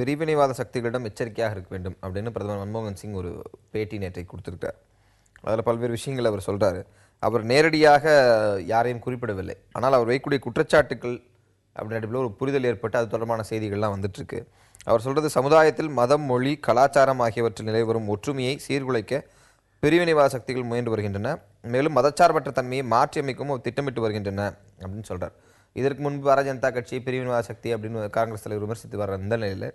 பிரிவினைவாத சக்திகளிடம் எச்சரிக்கையாக இருக்க வேண்டும் அப்படின்னு பிரதமர் மன்மோகன் சிங் ஒரு பேட்டி நேற்றை கொடுத்திருக்கார். அதில் பல்வேறு விஷயங்கள் அவர் சொல்றாரு. அவர் நேரடியாக யாரையும் குறிப்பிடவில்லை. ஆனால் அவர் வைக்கக்கூடிய குற்றச்சாட்டுக்கள் அப்படின்ற ஒரு புரிதல் ஏற்பட்டு அது தொடர்பான செய்திகள்லாம் வந்துட்டு இருக்கு. அவர் சொல்றது, சமுதாயத்தில் மதம், மொழி, கலாச்சாரம் ஆகியவற்றில் நிலைவரும் ஒற்றுமையை சீர்குலைக்க பிரிவினைவாத சக்திகள் முயன்று வருகின்றன. மேலும் மதச்சார்பற்ற தன்மையை மாற்றி அமைக்கவும் திட்டமிட்டு வருகின்றன அப்படின்னு சொல்றார். இதற்கு முன்பு பாரதிய ஜனதா கட்சி பிரிவினைவாத சக்தி அப்படின்னு காங்கிரஸ் தலைவர் விமர்சித்து வர இந்த நிலையில்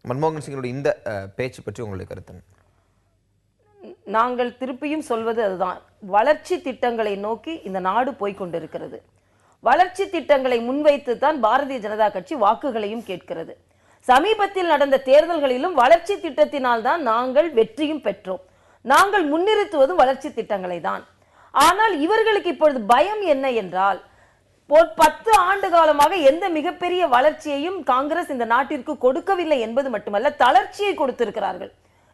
மன்மோகன் சிங்கினுடைய இந்த பேச்சு பற்றி உங்களுடைய கருத்து? நாங்கள் திருப்பியும் சொல்வது அதுதான், வளர்ச்சி திட்டங்களை நோக்கி இந்த நாடு போய்கொண்டிருக்கிறது. வளர்ச்சி திட்டங்களை முன்வைத்து தான் பாரதிய ஜனதா கட்சி வாக்குகளையும் கேட்கிறது. சமீபத்தில் நடந்த தேர்தல்களிலும் வளர்ச்சி திட்டத்தினால் தான் நாங்கள் வெற்றியும் பெற்றோம். நாங்கள் முன்னிறுத்துவது வளர்ச்சி திட்டங்களை தான். ஆனால் இவர்களுக்கு இப்பொழுது பயம் என்ன என்றால், 10 ஆண்டு காலமாக எந்த மிகப்பெரிய வளர்ச்சியையும் காங்கிரஸ் இந்த நாட்டிற்கு கொடுக்கவில்லை என்பது மட்டுமல்ல, தளர்ச்சியை கொடுத்திருக்கிறார்கள்.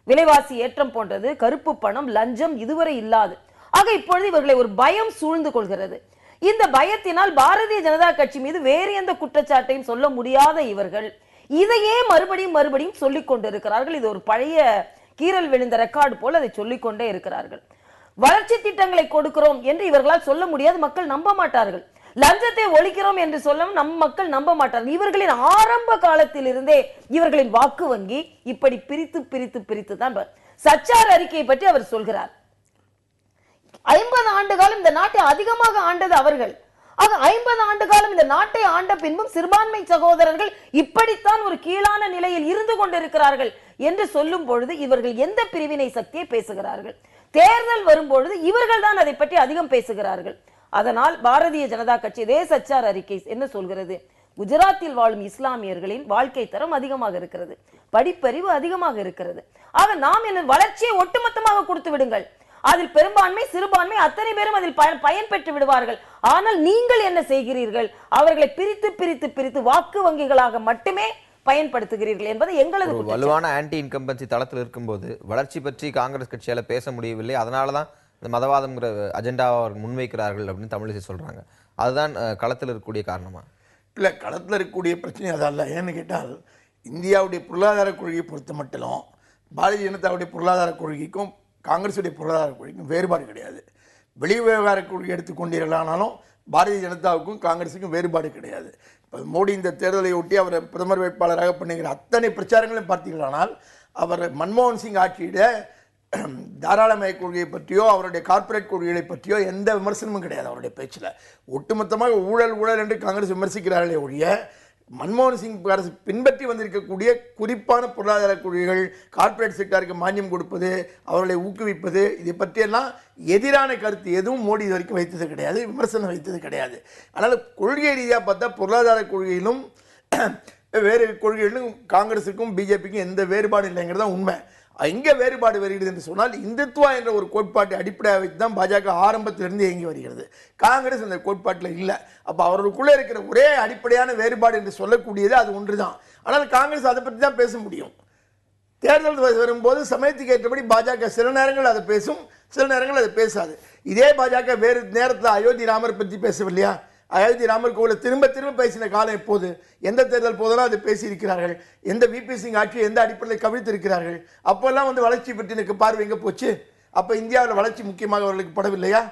விலைவாசி ஏற்றம் போன்றது, கருப்பு பணம், லஞ்சம் இதுவரை இல்லாது. ஆக இப்பொழுது இவர்களை ஒரு பயம் சூழ்ந்து கொள்கிறது. இந்த பயத்தினால் பாரதிய ஜனதா கட்சி மீது வேறு எந்த குற்றச்சாட்டையும் சொல்ல முடியாத இவர்கள் இதையே மறுபடியும் சொல்லிக் கொண்டிருக்கிறார்கள். இது ஒரு பழைய கீறல் விழுந்த ரெக்கார்டு போல் அதை சொல்லிக்கொண்டே இருக்கிறார்கள். வளர்ச்சி திட்டங்களை கொடுக்கிறோம் என்று இவர்களால் சொல்ல முடியாது, மக்கள் நம்ப மாட்டார்கள். லஞ்சத்தை ஒழிக்கிறோம் என்று சொல்ல மக்கள் நம்ப மாட்டார்கள். இவர்களின் ஆரம்ப காலத்தில் இருந்தே இவர்களின் வாக்கு வங்கி இப்படி பிரித்து தான். சச்சார் அறிக்கையை பற்றி அவர் சொல்கிறார். 50 ஆண்டு காலம் இந்த நாட்டை அதிகமாக ஆண்டது அவர்கள். ஆக 50 ஆண்டு காலம் இந்த நாட்டை ஆண்ட பின்பும் சிறுபான்மை சகோதரர்கள் இப்படித்தான் ஒரு கீழான நிலையில் இருந்து கொண்டிருக்கிறார்கள் என்று சொல்லும் பொழுது இவர்கள் எந்த பிரிவினை சக்தியை பேசுகிறார்கள்? தேர்தல் வரும்பொழுது இவர்கள் தான் அதை பற்றி அதிகம் பேசுகிறார்கள். அதனால் பாரதிய ஜனதா கட்சி இதே சச்சார் அறிக்கை என்ன சொல்கிறது? குஜராத்தில் வாழும் இஸ்லாமியர்களின் வாழ்க்கை தரம் அதிகமாக இருக்கிறது, படிப்பறிவு அதிகமாக இருக்கிறது. ஆக நாம் என்ன வளர்ச்சியை ஒட்டுமொத்தமாக கொடுத்து விடுங்கள், அதில் பெரும்பான்மை சிறுபான்மை அத்தனை பேரும் அதில் பயன் பெற்று விடுவார்கள். ஆனால் நீங்கள் என்ன செய்கிறீர்கள்? அவர்களை பிரித்து வாக்கு வங்கிகளாக மட்டுமே பயன்படுத்துகிறீர்கள் என்பது எங்களது வலுவான ஆன்டி இன்கம்பன்சி தளத்தில் இருக்கும்போது வளர்ச்சி பற்றி காங்கிரஸ் கட்சியால பேச முடியவில்லை. அதனாலதான் இந்த மதவாதம்ங்கிற அஜெண்டாவை முன்வைக்கிறார்கள் அப்படின்னு தமிழிசை சொல்றாங்க. அதுதான் களத்தில் இருக்கக்கூடிய காரணமா? இல்லை, களத்தில் இருக்கக்கூடிய பிரச்சனை அதல்ல. ஏன்னு கேட்டால், இந்தியாவுடைய பொருளாதார கொள்கையை பொறுத்த மட்டும் பாரதிய ஜனதாவுடைய பொருளாதார கொள்கைக்கும் காங்கிரஸுடைய பொருளாதார கொள்கைக்கும் வேறுபாடு கிடையாது. வெளி விவகார கொள்கை எடுத்துக்கொண்டீர்களானாலும் பாரதிய ஜனதாவுக்கும் காங்கிரஸுக்கும் வேறுபாடு கிடையாது. இப்போ மோடி இந்த தேர்தலை ஒட்டி அவரை பிரதமர் வேட்பாளராக பண்ணுகிற அத்தனை பிரச்சாரங்களையும் பார்த்தீர்களானால் அவர் மன்மோகன் சிங் ஆட்சியிட தாராளமய கொள்கையை பற்றியோ அவருடைய கார்ப்பரேட் கொள்கைகளை பற்றியோ எந்த விமர்சனமும் கிடையாது அவருடைய பேச்சில். ஒட்டுமொத்தமாக ஊழல் என்று காங்கிரஸ் விமர்சிக்கிறார்களே ஒழிய மன்மோகன் சிங் அரசு பின்பற்றி வந்திருக்கக்கூடிய குறிப்பான பொருளாதார கொள்கைகள், கார்ப்பரேட் செக்டாருக்கு மானியம் கொடுப்பது, அவர்களை ஊக்குவிப்பது, இதை பற்றியெல்லாம் எதிரான கருத்து எதுவும் மோடி இது வரைக்கும் வைத்தது கிடையாது, விமர்சனம் வைத்தது கிடையாது. அதனால் கொள்கை ரீதியாக பார்த்தா பொருளாதார கொள்கையிலும் வேறு கொள்கைகளிலும் காங்கிரஸுக்கும் பிஜேபிக்கும் எந்த வேறுபாடும் இல்லைங்கிறது தான் உண்மை. எங்கே வேறுபாடு வருகிறது என்று சொன்னால், இந்துத்துவா என்ற ஒரு கோட்பாட்டை அடிப்படையாக வைத்து தான் பாஜக ஆரம்பத்திலிருந்து இயங்கி வருகிறது. காங்கிரஸ் அந்த கோட்பாட்டில் இல்லை. அப்போ அவர்களுக்குள்ளே இருக்கிற ஒரே அடிப்படையான வேறுபாடு என்று சொல்லக்கூடியது அது ஒன்று தான். ஆனால் காங்கிரஸ் அதை பற்றி தான் பேச முடியும். தேர்தல் வரும்போது சமயத்துக்கு ஏற்றபடி பாஜக சில நேரங்கள் அதை பேசும், சில நேரங்கள் அதை பேசாது. இதே பாஜக வேறு நேரத்தில் அயோத்தி ராமர் பற்றி பேசவில்லையா? அயோத்தி ராமர் கோவிலை திரும்ப பேசின காலம் எப்போது? எந்த தேர்தல் போதெல்லாம் அதை பேசியிருக்கிறார்கள். எந்த விபி சிங் ஆட்சி எந்த அடிப்படையில் கவிழ்த்திருக்கிறார்கள். அப்போல்லாம் வளர்ச்சி பற்றி எனக்கு பார்வை எங்கே போச்சு? அப்போ இந்தியாவில் வளர்ச்சி முக்கியமாக அவர்களுக்கு படவில்லையா?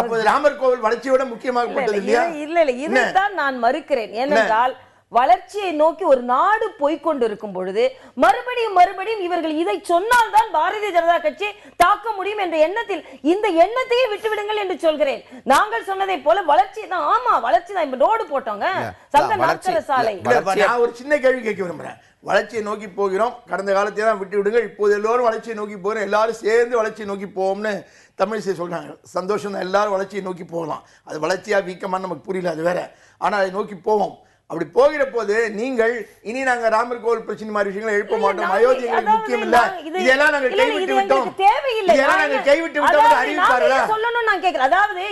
அப்போ ராமர் கோவில் வளர்ச்சியோட முக்கியமாக பட்டது இல்லையா? இல்லை, இதைத்தான் நான் மறுக்கிறேன். ஏனென்றால் வளர்ச்சியை நோக்கி ஒரு நாடு போய்கொண்டிருக்கும் பொழுது மறுபடியும் இவர்கள் இதை சொன்னால் தான் பாரதிய ஜனதா கட்சி தாக்க முடியும் என்ற எண்ணத்தில் இந்த எண்ணத்தையே விட்டுவிடுங்கள் என்று சொல்கிறேன். நாங்கள் சொன்னதை போல வளர்ச்சி தான். ஆமா, வளர்ச்சி தான். ரோடு போட்டோங்க, சங்க நாற்கர சாலை. நான் ஒரு சின்ன கேள்வி கேட்க விரும்புறேன். வளர்ச்சியை நோக்கி போகிறோம், கடந்த காலத்தை தான் விட்டு விடுங்கள், இப்போது எல்லோரும் வளர்ச்சியை நோக்கி போகிறோம், எல்லாரும் சேர்ந்து வளர்ச்சியை நோக்கி போவோம்னு தமிழிசை சொல்றாங்க. சந்தோஷம் தான், எல்லாரும் வளர்ச்சியை நோக்கி போகலாம். அது வளர்ச்சியா வீக்கமானு நமக்கு புரியல, அது வேற. ஆனால் அதை நோக்கி போவோம். அப்படி போகிற போது நீங்கள் இனி நாங்க ராமர் கோவில் பிரச்சனை மாதிரி விஷயங்களை எழுப்ப மாட்டோம், அயோத்தி எங்களுக்கு முக்கியம் இல்ல, இதெல்லாம் நாங்கள் கைவிட்டு விட்டோம், இதெல்லாம் நாங்கள் கைவிட்டு விட்டோம் அறிவிப்பார்களா? சொல்லணும் நான் கேட்கிறேன். அதாவது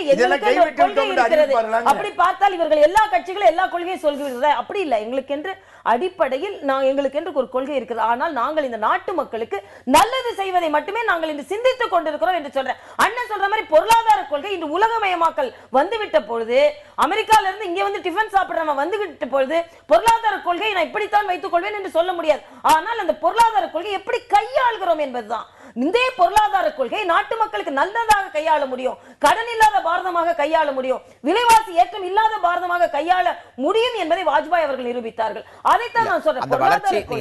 அப்படி பார்த்தால் இவர்கள் எல்லா கட்சிகளும் எல்லா கொள்கையும் சொல்கிறதா? அப்படி இல்லை. எங்களுக்கு என்று அடிப்படையில் எங்களுக்கு என்று ஒரு கொள்கை இருக்கிறது. ஆனால் நாங்கள் இந்த நாட்டு மக்களுக்கு நல்லது செய்வதை மட்டுமே நாங்கள் இன்று சிந்தித்துக் கொண்டிருக்கிறோம் என்று சொல்றேன். அண்ணன் சொல்ற மாதிரி பொருளாதார கொள்கை இன்று உலகமயமாக்கல் வந்துவிட்ட பொழுது, அமெரிக்கால இருந்து இங்க வந்து டிஃபன் சாப்பிடுறவன் வந்துவிட்ட பொழுது பொருளாதார கொள்கையை நான் இப்படித்தான் வைத்துக் கொள்வேன் என்று சொல்ல முடியாது. ஆனால் அந்த பொருளாதார கொள்கை எப்படி கையாளுகிறோம் என்பதுதான். இந்த பொருளாதார கொள்கை நாட்டு மக்களுக்கு நல்லதாக கையாள முடியும், கடன் இல்லாத பாரதமாக கையாள முடியும், விலைவாசி ஏற்றம் இல்லாத பாரதமாக கையாள முடியும் என்பதை வாஜ்பாய் அவர்கள் நிரூபித்தார்கள். அதைத்தான் நான் சொல்றேன். அந்த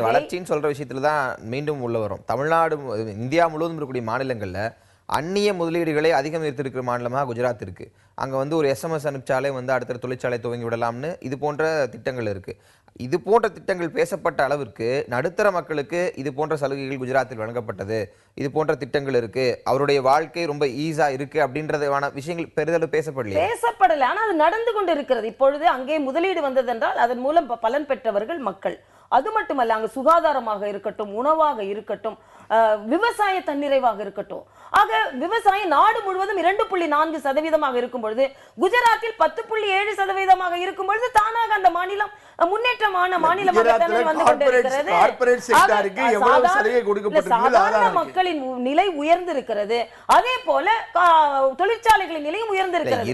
வளர்ச்சின்னு சொல்ற விஷயத்துல தான் மீண்டும் உள்ள வரும். தமிழ்நாடு, இந்தியா முழுவதும் இருக்கக்கூடிய மாநிலங்கள்ல அந்நிய முதலீடுகளை அதிகம் ஈர்த்திருக்கிற மாநிலமாக குஜராத் இருக்கு. அங்க வந்து ஒரு SMS அனுப்பிச்சாலே வந்து அடுத்த தொழிற்சாலை துவங்கி விடலாம்னு இது போன்ற திட்டங்கள் இருக்கு. இது போன்ற திட்டங்கள் பேசப்பட்ட அளவிற்கு நடுத்தர மக்களுக்கு இது போன்ற சலுகைகள் குஜராத்தில் வழங்கப்பட்டது, இது போன்ற திட்டங்கள் இருக்கு, அவருடைய வாழ்க்கை ரொம்ப ஈஸா இருக்கு அப்படின்றதான விஷயங்கள் பெரிதளவு பேசப்படல. ஆனா அது நடந்து கொண்டு இருக்கிறது. இப்பொழுது அங்கே முதலீடு வந்ததென்றால் அதன் மூலம் பலன் பெற்றவர்கள் மக்கள். அது மட்டுமல்ல, அங்க சுகாதாரமாக இருக்கட்டும், உணவாக இருக்கட்டும், விவசாய தன்னிறைவாக இருக்கட்டும். ஆக விவசாயம் நாடு முழுவதும் 2.4% இருக்கும் பொழுது குஜராத்தில் 10.7% இருக்கும் பொழுது தானாக அந்த மாநிலம் முன்னேற்றமான மாநிலமாக வந்து கொண்டிருக்கிறது. சாதாரண மக்களின் நிலை உயர்ந்திருக்கிறது. அதே போல தொழிற்சாலைகளின் நிலையும் உயர்ந்திருக்கிறது.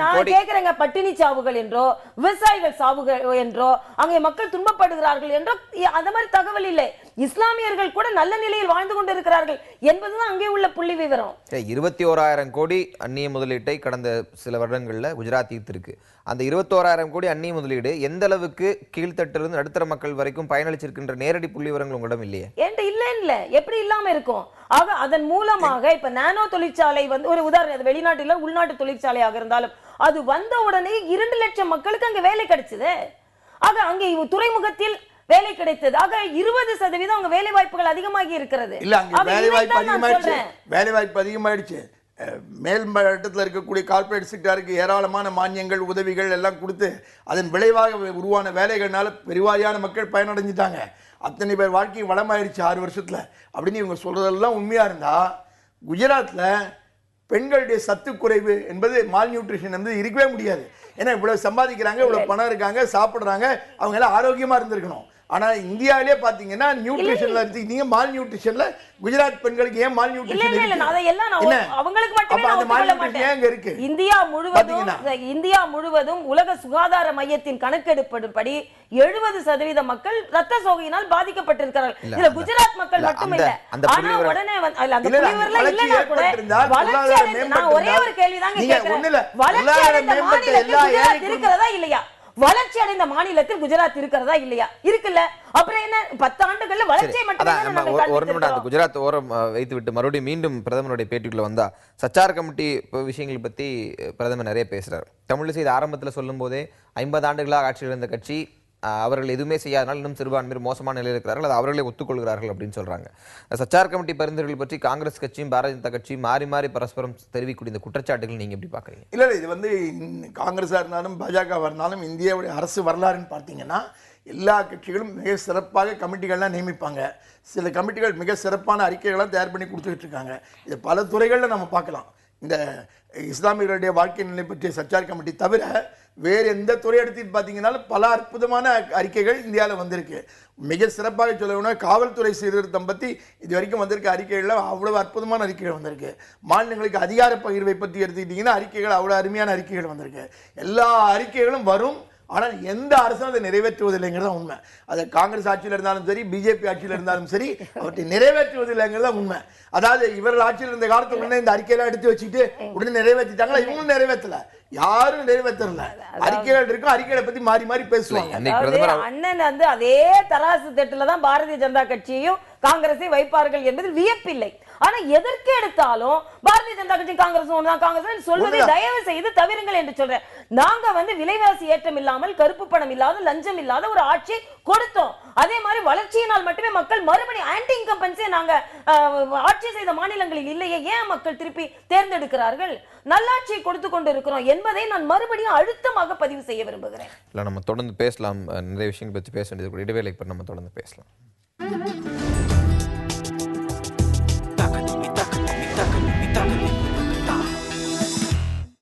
நான் கேட்கிறேங்க, பட்டினி சாவுகள் என்றோ விவசாயிகள் சாவுகள் என்றோ அங்கே மக்கள் துன்பப்படுகிறார்கள் என்றோ அந்த மாதிரி தகவல் இல்லை. இஸ்லாமியர்கள் கூட நல்ல நிலையில் வாழ்ந்து கொண்டிருக்கிறார்கள் என்பதுதான் அங்கே உள்ள புள்ளி விவரம். 21,000 கோடி அந்நிய முதலீட்டை கடந்த சில வருடங்கள்ல குஜராத் ஈர்த்திருக்கு. அந்த 21,000 கோடி அந்நிய முதலீடு எந்த அளவுக்கு கீழ்த்தட்டிலிருந்து நடுத்தர மக்கள் வரைக்கும் பயனளிச்சிருக்கின்ற நேரடி புள்ளி விவரங்கள் உங்களிடம் இல்லையே? இல்ல எப்படி இல்லாம இருக்கும். ஆக அதன் மூலமாக இப்ப நானோ தொழிற்சாலை வந்து ஒரு உதாரணம், வெளிநாட்டில உள்நாட்டு தொழிற்சாலையாக இருந்தாலும் அது வந்த உடனே 2 லட்சம் மக்களுக்கு அங்க வேலை கிடைச்சது. ஆக அங்கே துறைமுகத்தில் வேலை கிடைத்தது. ஆக 20% அங்க வேலை வாய்ப்புகள் அதிகமாகி இருக்கிறது. இல்ல, அங்க வேலை வாய்ப்பு அதிகமாயிடுச்சு. மேல் மட்டத்தில் இருக்கக்கூடிய கார்பரேட் செக்டருக்கு ஏராளமான மானியங்கள், உதவிகள் எல்லாம் கொடுத்து அதன் விளைவாக உருவான வேலைகள்னால பெருவாரியான மக்கள் பயனடைஞ்சிட்டாங்க. அத்தனை பேர் வாழ்க்கை வளமாயிடுச்சு 6 வருஷத்துல அப்படின்னு இவங்க சொல்றதெல்லாம் உண்மையா இருந்தா, குஜராத்ல பெண்களுடைய சத்து குறைவு என்பது மால் நியூட்ரிஷன் வந்து இருக்கவே முடியாது. ஏன்னா இவ்வளவு சம்பாதிக்கிறாங்க, இவ்வளவு பணம் இருக்காங்க, சாப்பிடுறாங்க, அவங்க எல்லாம் ஆரோக்கியமா இருந்திருக்கணும். ஆனா இந்தியாவிலே பாத்தீங்கன்னா நியூட்ரிஷன்ல இருக்கீங்க, மால் நியூட்ரிஷன்ல குஜராத் பெண்களுக்கு ஏன் மால் நியூட்ரிஷன் இருக்கு? இந்தியா முழுவதும் உலக சுகாதார மையத்தின் கணக்கெடுப்படி 70% மக்கள் ரத்த சோகையினால் பாதிக்கப்பட்டிருக்கிறார்கள். இதுல குஜராத் மக்கள் மட்டுமில்ல. ஆனா உடனே அந்த புள்ளிவிவரல இல்லனா கூட வளர்ச்சி, நான் ஒரே ஒரு கேள்விதாங்க கேக்குறேன், வளர்ச்சி அடைந்த மாநிலத்தில் குஜராத் இருக்கிறதா இல்லையா? வளர்ச்சி அடைந்த மாநிலத்தில் குஜராத் இருக்கிறதா இல்லையா? இருக்குல்ல. அப்புறம் என்ன 10 ஆண்டுகள்ல வளர்ச்சியை மட்டும் குஜராத் ஓரம் வைத்து விட்டு மறுபடியும் மீண்டும் பிரதமருடைய பேட்டிக்குள்ள வந்தா, சச்சார் கமிட்டி விஷயங்களை பத்தி பிரதமர் நிறைய பேசுறாரு. தமிழிசை இது ஆரம்பத்துல சொல்லும் போதே 50 ஆண்டுகளாக ஆட்சியில் இருந்த கட்சி, அவர்கள் எதுவுமே செய்யாதனால் இன்னும் சிறுபான்மையர் மோசமான நிலையில் இருக்கிறார்கள், அது அவர்களே ஒத்துக்கொள்கிறார்கள் அப்படின்னு சொல்றாங்க. சச்சார் கமிட்டி பரிந்துரைகள் பற்றி காங்கிரஸ் கட்சியும் பாரதிய ஜனதா கட்சியும் மாறி மாறி பரஸ்பரம் தெரிவிக்கூடிய இந்த குற்றச்சாட்டுகள் நீங்க எப்படி பாக்குறீங்க? இல்ல, இது வந்து காங்கிரஸா இருந்தாலும் பாஜகவா இருந்தாலும் இந்தியாவுடைய அரசு வரலாறுன்னு பார்த்தீங்கன்னா எல்லா கட்சிகளும் மிக சிறப்பாக கமிட்டிகள்லாம் நியமிப்பாங்க. சில கமிட்டிகள் மிக சிறப்பான அறிக்கைகள்லாம் தயார் பண்ணி கொடுத்துக்கிட்டு இருக்காங்க. இது பல துறைகளில் நம்ம பார்க்கலாம். இந்த இஸ்லாமியர்களுடைய வாழ்க்கை நிலை பற்றிய சச்சார் கமிட்டி தவிர வேறு எந்த துறை எடுத்துட்டு பார்த்தீங்கன்னாலும் பல அற்புதமான அறிக்கைகள் இந்தியாவில் வந்திருக்கு. மிக சிறப்பாக சொல்லணும்னா காவல்துறை சீர்திருத்தம் பற்றி இது வரைக்கும் வந்திருக்க அறிக்கைகளில் அவ்வளவு அற்புதமான அறிக்கைகள் வந்திருக்கு. மாநிலங்களுக்கு அதிகார பகிர்வை பற்றி எடுத்துக்கிட்டிங்கன்னா அறிக்கைகள் அவ்வளோ அருமையான அறிக்கைகள் வந்திருக்கு. எல்லா அறிக்கைகளும் வரும், ஆனால் எந்த அரசும் அதை நிறைவேற்றுவதில்லைங்கிறது தான் உண்மை. அது காங்கிரஸ் ஆட்சியில் இருந்தாலும் சரி, பிஜேபி ஆட்சியில் இருந்தாலும் சரி, அவற்றை நிறைவேற்றுவதில்லைங்கிறது தான் உண்மை. அதாவது இவர்கள் ஆட்சியில் இருந்த காலத்துக்கு உடனே இந்த அறிக்கையெல்லாம் எடுத்து வச்சுட்டு உடனே நிறைவேற்றிட்டாங்களா? இவங்களும் நிறைவேற்றல, யாரும் நிறைவேற்றல. அறிக்கைகள் இருக்கும், அறிக்கைகளை பத்தி மாறி மாறி பேசுவாங்க. அண்ணன் வந்து அதே தராசு தட்டுல தான் பாரதிய ஜனதா கட்சியையும் காங்கிரஸை வைப்பார்கள் என்பதில் வியப்பில்லை. ஆனா எதற்கு எடுத்தாலும் பாரதிய ஜனதா கட்சி காங்கிரஸ் ஒண்ணுதான், காங்கிரஸ் சொல்வதை தயவு செய்து தவிருங்கள் என்று சொல்றேன். நாங்க வந்து விலைவாசி ஏற்றம் இல்லாமல், கருப்பு பணம் இல்லாத, லஞ்சம் இல்லாத ஒரு ஆட்சி கொடுத்தோம். அதே மாதிரி வளர்ச்சியினால் மட்டுமே மக்கள் மறுபடியும் ஆன்டி இன்கம்பன்ஸே நாங்க ஆட்சி செய்த மாநிலங்களில் இல்லையே, ஏன் மக்கள் திருப்பி தேர்ந்தெடுக்கிறார்கள்? நல்லாட்சியை கொடுத்து கொண்டு இருக்கிறோம் என்பதை நான் மறுபடியும் அழுத்தமாக பதிவு செய்ய விரும்புகிறேன். நம்ம தொடர்ந்து பேசலாம், நிறைய விஷயங்கள் பற்றி பேச வேண்டியது. இடைவேளை நம்ம தொடர்ந்து பேசலாம்.